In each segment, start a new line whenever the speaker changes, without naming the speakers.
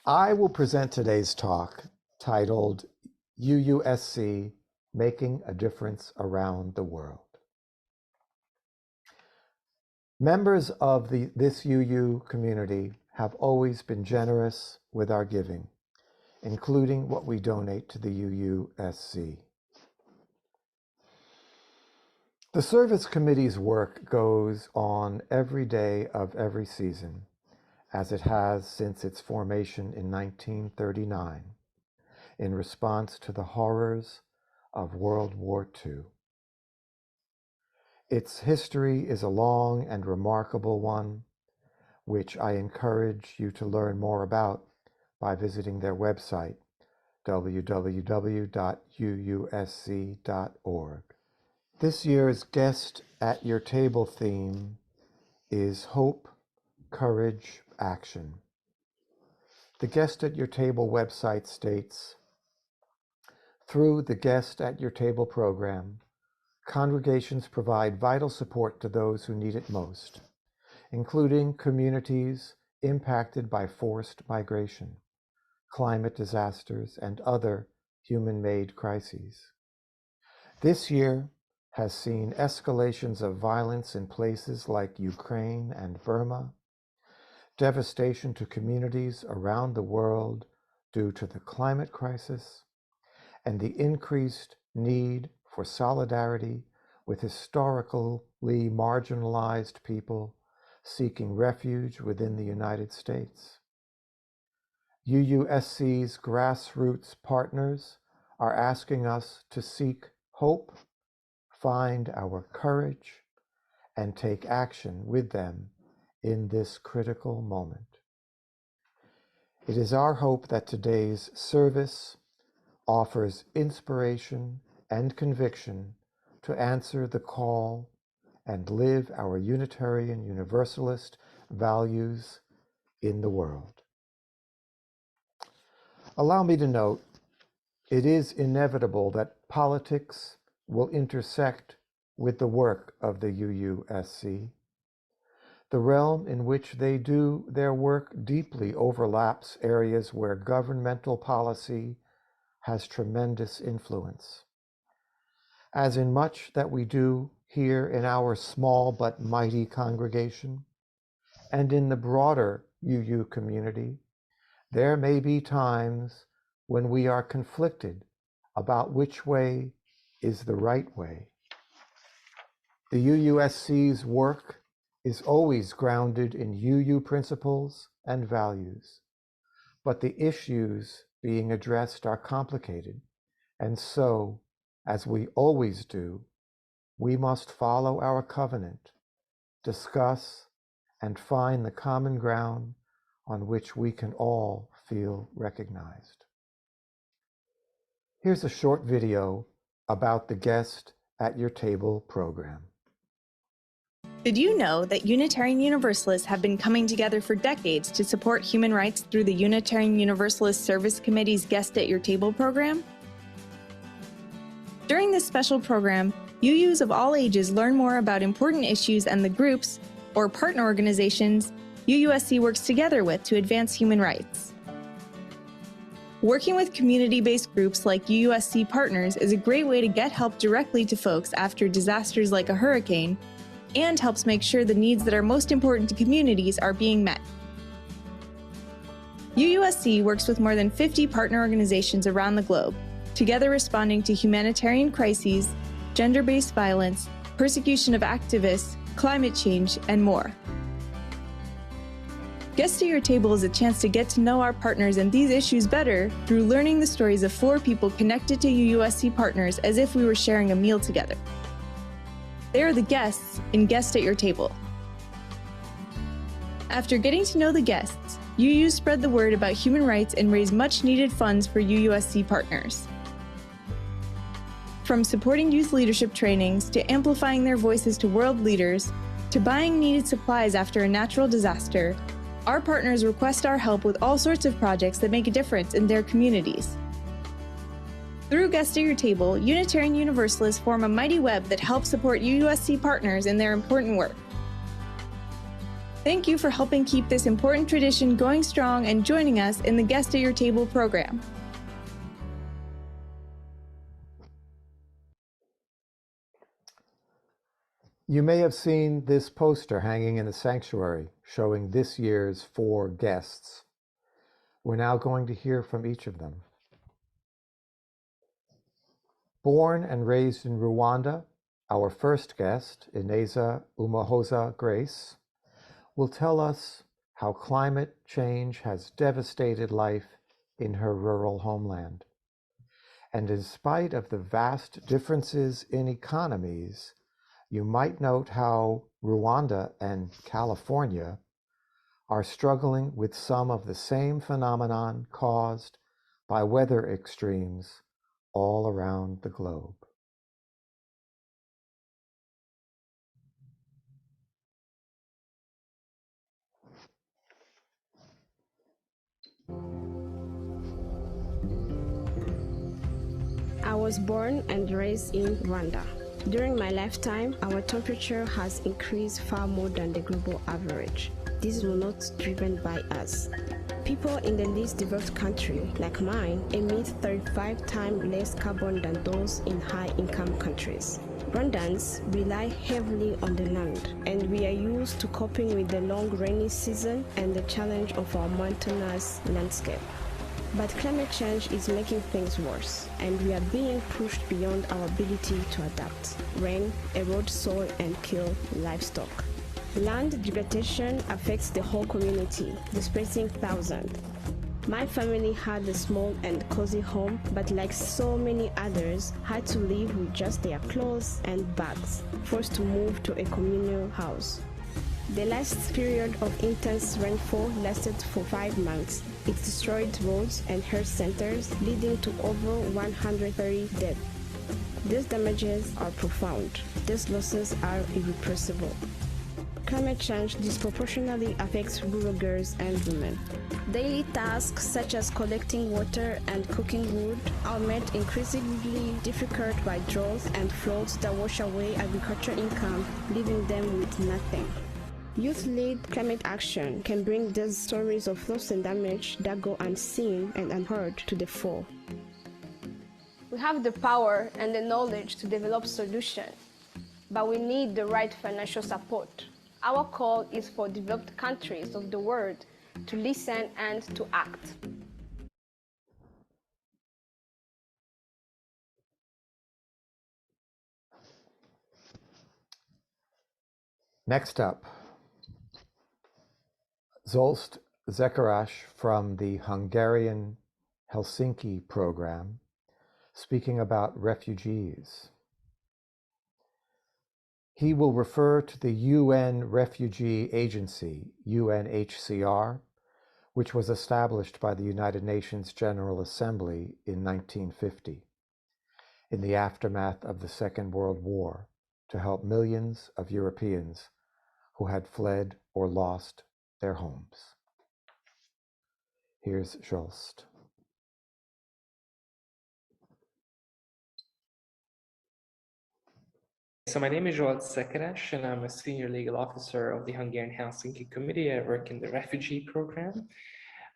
I will present today's talk titled UUSC Making a Difference Around the World. Members of this UU community have always been generous with our giving, including what we donate to the UUSC. The Service Committee's work goes on every day of every season, as it has since its formation in 1939, in response to the horrors of World War II. Its history is a long and remarkable one, which I encourage you to learn more about by visiting their website, www.uusc.org. This year's Guest at Your Table theme is Hope, Courage, Action. The Guest at Your Table website states, through the Guest at Your Table program, congregations provide vital support to those who need it most, including communities impacted by forced migration, climate disasters, and other human-made crises. This year has seen escalations of violence in places like Ukraine and Burma, devastation to communities around the world due to the climate crisis, and the increased need for solidarity with historically marginalized people seeking refuge within the United States. UUSC's grassroots partners are asking us to seek hope, find our courage, and take action with them in this critical moment. It is our hope that today's service offers inspiration and conviction to answer the call and live our Unitarian Universalist values in the world. Allow me to note, it is inevitable that politics will intersect with the work of the UUSC. The realm in which they do their work deeply overlaps areas where governmental policy has tremendous influence. As in much that we do here in our small but mighty congregation, and in the broader UU community, there may be times when we are conflicted about which way is the right way. The UUSC's work is always grounded in UU principles and values, but the issues being addressed are complicated, and so, as we always do, we must follow our covenant, discuss, and find the common ground on which we can all feel recognized. Here's a short video about the Guest at Your Table program.
Did you know that Unitarian Universalists have been coming together for decades to support human rights through the Unitarian Universalist Service Committee's Guest at Your Table program? During this special program, UUs of all ages learn more about important issues and the groups, or partner organizations, UUSC works together with to advance human rights. Working with community-based groups like UUSC Partners is a great way to get help directly to folks after disasters like a hurricane, and helps make sure the needs that are most important to communities are being met. UUSC works with more than 50 partner organizations around the globe, together responding to humanitarian crises, gender-based violence, persecution of activists, climate change, and more. Guest at Your Table is a chance to get to know our partners and these issues better through learning the stories of 4 people connected to UUSC partners as if we were sharing a meal together. They are the guests in Guest at Your Table. After getting to know the guests, UU spread the word about human rights and raise much-needed funds for UUSC partners. From supporting youth leadership trainings to amplifying their voices to world leaders, to buying needed supplies after a natural disaster, our partners request our help with all sorts of projects that make a difference in their communities. Through Guest at Your Table, Unitarian Universalists form a mighty web that helps support UUSC partners in their important work. Thank you for helping keep this important tradition going strong and joining us in the Guest at Your Table program.
You may have seen this poster hanging in the sanctuary showing this year's 4 guests. We're now going to hear from each of them. Born and raised in Rwanda, our first guest, Ineza Umuhoza Grace, will tell us how climate change has devastated life in her rural homeland. And in spite of the vast differences in economies, you might note how Rwanda and California are struggling with some of the same phenomenon caused by weather extremes all around the globe.
I was born and raised in Rwanda. During my lifetime, our temperature has increased far more than the global average. This was not driven by us. People in the least developed country, like mine, emit 35 times less carbon than those in high-income countries. Rwandans rely heavily on the land, and we are used to coping with the long rainy season and the challenge of our mountainous landscape. But climate change is making things worse, and we are being pushed beyond our ability to adapt. Rain, erode soil, and kill livestock. Land degradation affects the whole community, displacing thousands. My family had a small and cozy home, but like so many others, had to live with just their clothes and bags, forced to move to a communal house. The last period of intense rainfall lasted for 5 months. It destroyed roads and health centers, leading to over 130 deaths. These damages are profound. These losses are irreversible. Climate change disproportionately affects rural girls and women. Daily tasks such as collecting water and cooking wood are made increasingly difficult by droughts and floods that wash away agricultural income, leaving them with nothing. Youth-led climate action can bring these stories of loss and damage that go unseen and unheard to the fore.
We have the power and the knowledge to develop solutions, but we need the right financial support. Our call is for developed countries of the world to listen and to act.
Next up, Zsolt Zekaras from the Hungarian Helsinki program, speaking about refugees. He will refer to the UN Refugee Agency, UNHCR, which was established by the United Nations General Assembly in 1950, in the aftermath of the Second World War, to help millions of Europeans who had fled or lost their homes. Here's Zsolt.
So my name is Zsolt Zekaras, and I'm a senior legal officer of the Hungarian Helsinki Committee. I work in the refugee program.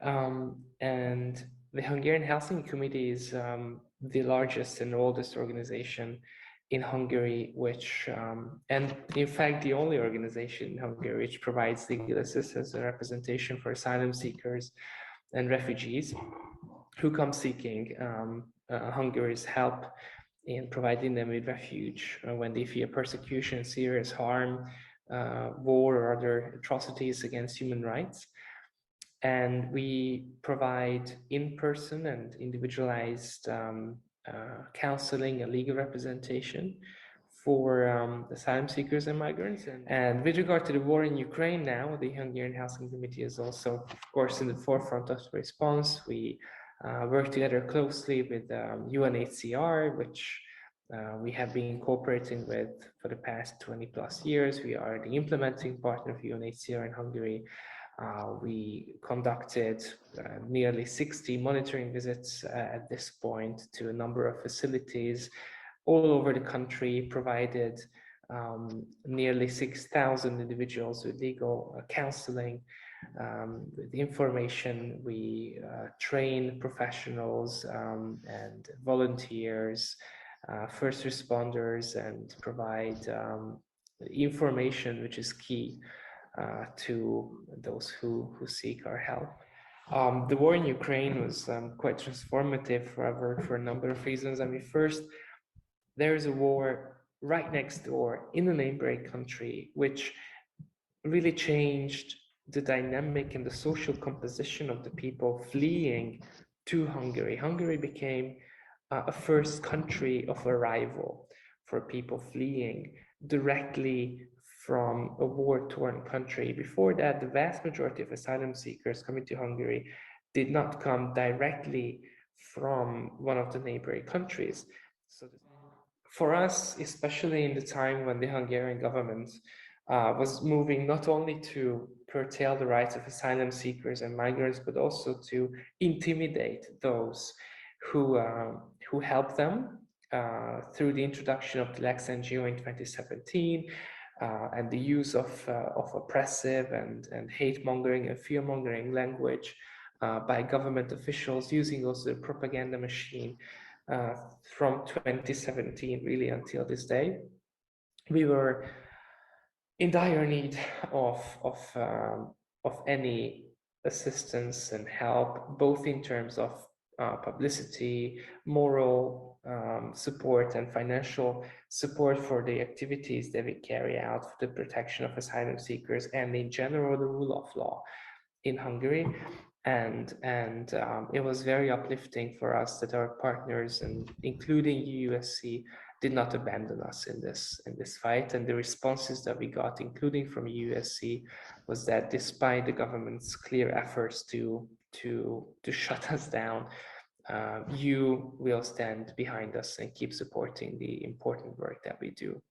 And the Hungarian Helsinki Committee is the largest and oldest organization in Hungary, which, and in fact, the only organization in Hungary which provides legal assistance and representation for asylum seekers and refugees who come seeking Hungary's help in providing them with refuge when they fear persecution, serious harm, war, or other atrocities against human rights. And we provide in-person and individualized counseling and legal representation for asylum seekers and migrants. And with regard to the war in Ukraine now, the Hungarian Helsinki Committee is also, of course, in the forefront of the response. We work together closely with UNHCR, which we have been cooperating with for the past 20 plus years. We are the implementing partner of UNHCR in Hungary. We conducted nearly 60 monitoring visits at this point to a number of facilities all over the country, provided nearly 6,000 individuals with legal counseling, with information. We train professionals and volunteers, first responders, and provide information which is key to those who seek our help. The war in Ukraine was quite transformative for our work for a number of reasons. I mean, first, there is a war right next door in a neighboring country, which really changed the dynamic and the social composition of the people fleeing to Hungary. Hungary became a first country of arrival for people fleeing directly from a war-torn country. Before that, the vast majority of asylum seekers coming to Hungary did not come directly from one of the neighboring countries. So for us, especially in the time when the Hungarian government was moving not only to curtail the rights of asylum seekers and migrants, but also to intimidate those who helped them through the introduction of the Lex NGO in 2017 and the use of oppressive and hate-mongering and fear-mongering language by government officials, using also the propaganda machine from 2017 really until this day. We were in dire need of any assistance and help, both in terms of publicity, moral support, and financial support for the activities that we carry out for the protection of asylum seekers, and in general the rule of law in Hungary. And it was very uplifting for us that our partners, and including UUSC, did not abandon us in this fight. And the responses that we got, including from UUSC, was that despite the government's clear efforts to shut us down, you will stand behind us and keep supporting the important work that we do.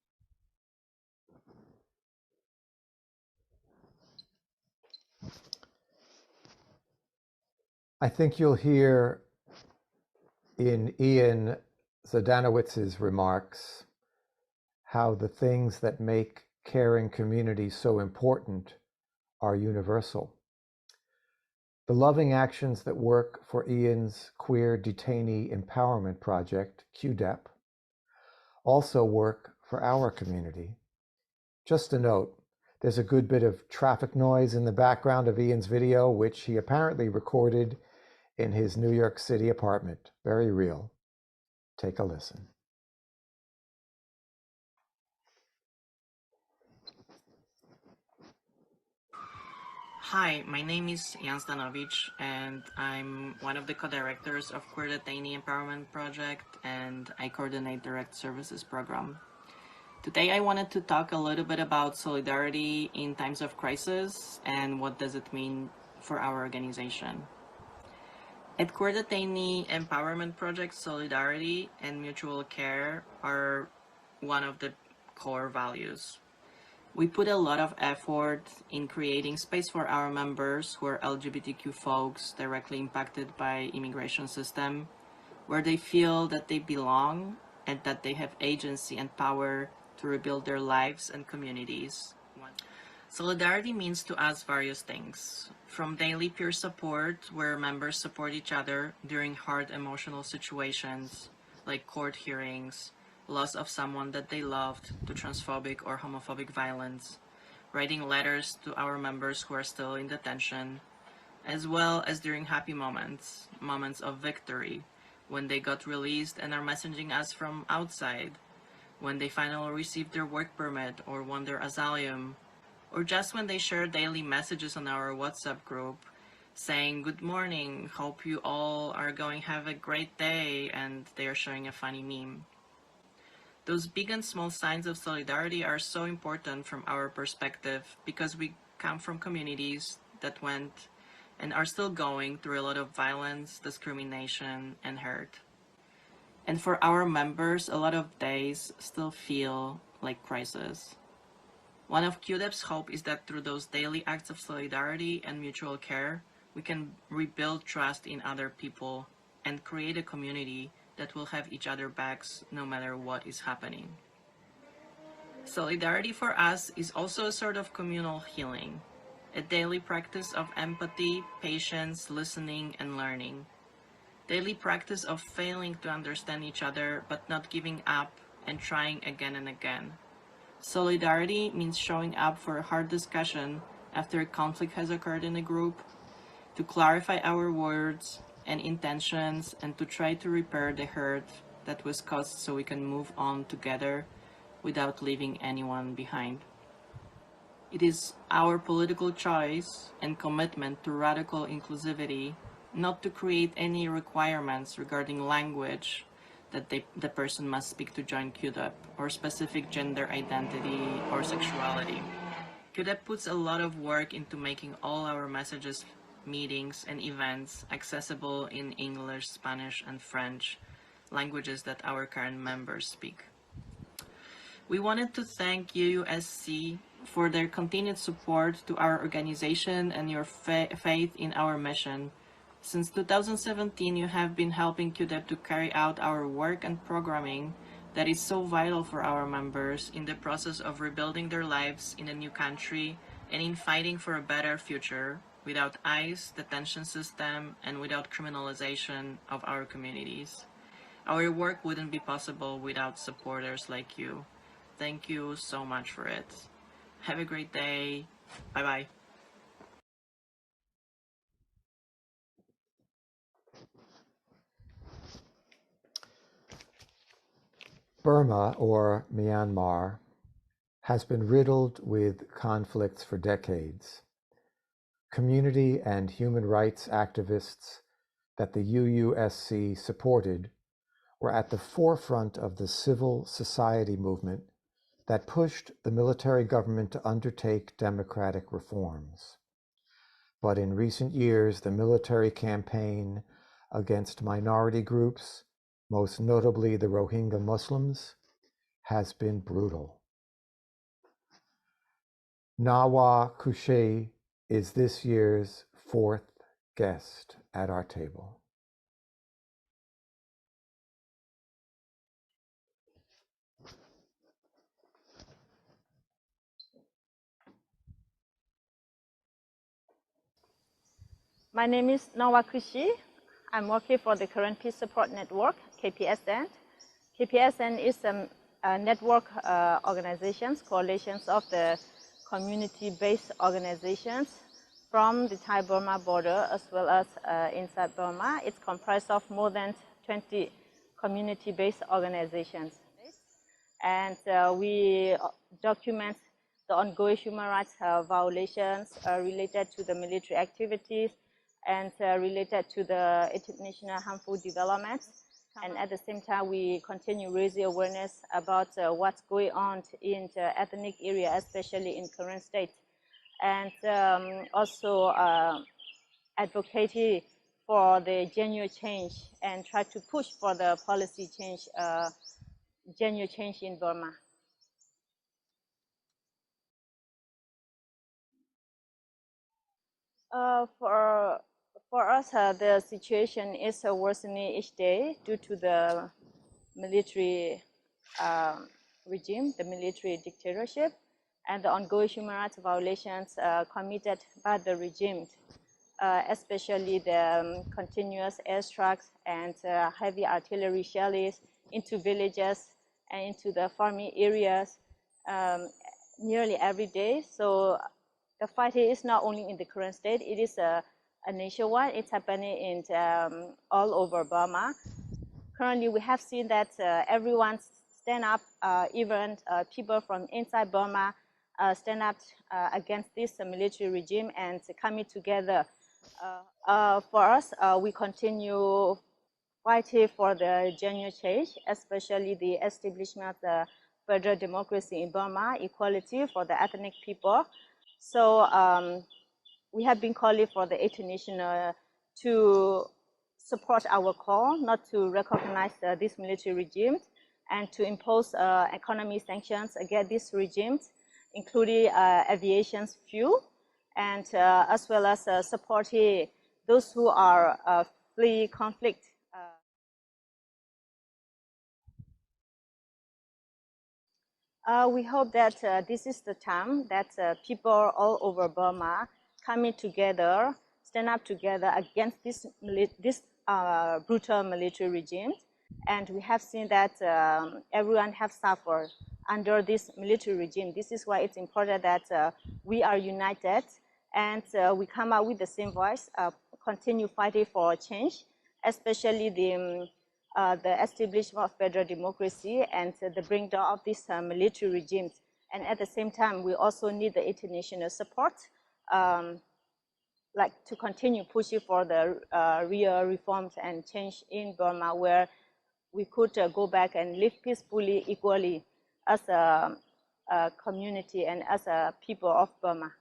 I think you'll hear in Ian Zdanowicz's remarks how the things that make caring communities so important are universal. The loving actions that work for Ian's Queer Detainee Empowerment Project, QDEP, also work for our community. Just a note, there's a good bit of traffic noise in the background of Ian's video, which he apparently recorded in his New York City apartment. Very real. Take a listen.
Hi, my name is Jan Stanovic, and I'm one of the co-directors of Queer Detainee Empowerment Project, and I coordinate Direct Services Program. Today I wanted to talk a little bit about solidarity in times of crisis and what does it mean for our organization. At Queer Detainee Empowerment Project, solidarity and mutual care are one of the core values. We put a lot of effort in creating space for our members who are LGBTQ folks directly impacted by immigration system, where they feel that they belong and that they have agency and power to rebuild their lives and communities. Solidarity means to us various things, from daily peer support, where members support each other during hard emotional situations like court hearings, loss of someone that they loved, to transphobic or homophobic violence, writing letters to our members who are still in detention, as well as during happy moments, moments of victory, when they got released and are messaging us from outside, when they finally received their work permit or won their asylum, or just when they share daily messages on our WhatsApp group saying, "Good morning, hope you all are going to have a great day," and they are showing a funny meme. Those big and small signs of solidarity are so important from our perspective because we come from communities that went and are still going through a lot of violence, discrimination, and hurt. And for our members, a lot of days still feel like crisis. One of QDEP's hope is that through those daily acts of solidarity and mutual care, we can rebuild trust in other people and create a community that will have each other backs no matter what is happening. Solidarity for us is also a sort of communal healing, a daily practice of empathy, patience, listening, and learning. Daily practice of failing to understand each other but not giving up and trying again and again. Solidarity means showing up for a hard discussion after a conflict has occurred in a group, to clarify our words and intentions, and to try to repair the hurt that was caused so we can move on together without leaving anyone behind. It is our political choice and commitment to radical inclusivity not to create any requirements regarding language that the person must speak to join QDEP, or specific gender identity or sexuality. QDEP puts a lot of work into making all our messages, meetings, and events accessible in English, Spanish, and French, languages that our current members speak. We wanted to thank UUSC for their continued support to our organization and your faith in our mission. Since 2017, you have been helping QDEP to carry out our work and programming that is so vital for our members in the process of rebuilding their lives in a new country and in fighting for a better future without ICE, detention system, and without criminalization of our communities. Our work wouldn't be possible without supporters like you. Thank you so much for it. Have a great day. Bye-bye.
Burma, or Myanmar, has been riddled with conflicts for decades. Community and human rights activists that the UUSC supported were at the forefront of the civil society movement that pushed the military government to undertake democratic reforms. But in recent years, the military campaign against minority groups, most notably the Rohingya Muslims, has been brutal. Nawa Kushe is this year's fourth guest at our table.
My name is Nawa Kushi. I'm working for the Current Peace Support Network, KPSN. KPSN is a network organizations, coalitions of the community-based organizations from the Thai-Burma border as well as inside Burma. It's comprised of more than 20 community-based organizations. And we document the ongoing human rights violations related to the military activities and related to the international harmful developments. And at the same time, we continue raising awareness about what's going on in the ethnic area, especially in current state. And also advocating for the genuine change and try to push for the policy change, genuine change in Burma. For us, the situation is worsening each day due to the military regime, the military dictatorship, and the ongoing human rights violations committed by the regime, especially the continuous airstrikes and heavy artillery shells into villages and into the farming areas nearly every day. So the fight is not only in the current state, it is a nationwide. It's happening in all over Burma. Currently, we have seen that everyone stand up, even people from inside Burma stand up against this military regime and coming together. For us, we continue fighting for the genuine change, especially the establishment of the federal democracy in Burma, equality for the ethnic people. So we have been calling for the international to support our call, not to recognize this military regime, and to impose economic sanctions against this regime, including aviation fuel, and as well as supporting those who are flee conflict. We hope that this is the time that people all over Burma coming together, stand up together against this brutal military regime. And we have seen that everyone have suffered under this military regime. This is why it's important that we are united and we come out with the same voice, continue fighting for change, especially the establishment of federal democracy and the bring down of these military regimes. And at the same time, we also need the international support, like to continue pushing for the real reforms and change in Burma, where we could go back and live peacefully, equally as a community and as a people of Burma.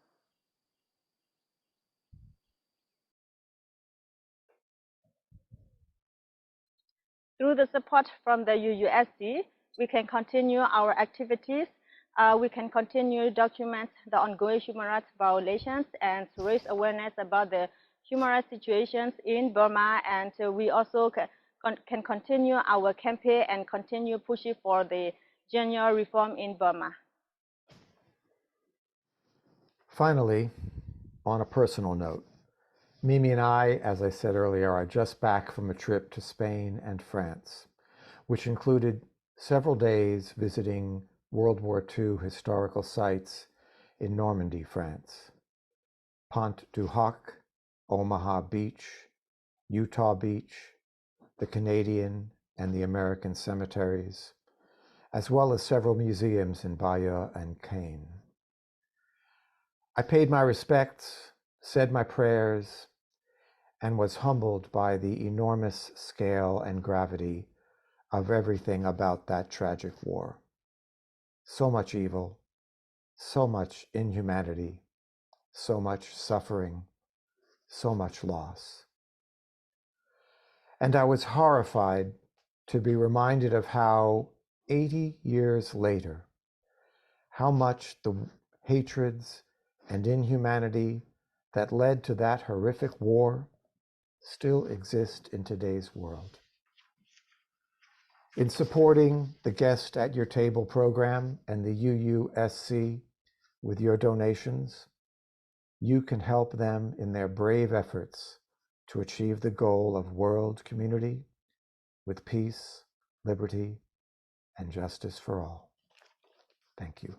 Through the support from the UUSC, we can continue our activities. We can continue document the ongoing human rights violations and to raise awareness about the human rights situations in Burma. And we also can continue our campaign and continue pushing for the genuine reform in Burma.
Finally, on a personal note, Mimi and I, as I said earlier, are just back from a trip to Spain and France, which included several days visiting World War II historical sites in Normandy, France. Pont du Hoc, Omaha Beach, Utah Beach, the Canadian and the American cemeteries, as well as several museums in Bayeux and Caen. I paid my respects, said my prayers, and was humbled by the enormous scale and gravity of everything about that tragic war. So much evil, so much inhumanity, so much suffering, so much loss. And I was horrified to be reminded of how 80 years later, how much the hatreds and inhumanity that led to that horrific war still exist in today's world. In supporting the Guest at Your Table program and the UUSC with your donations, you can help them in their brave efforts to achieve the goal of world community with peace, liberty, and justice for all. Thank you.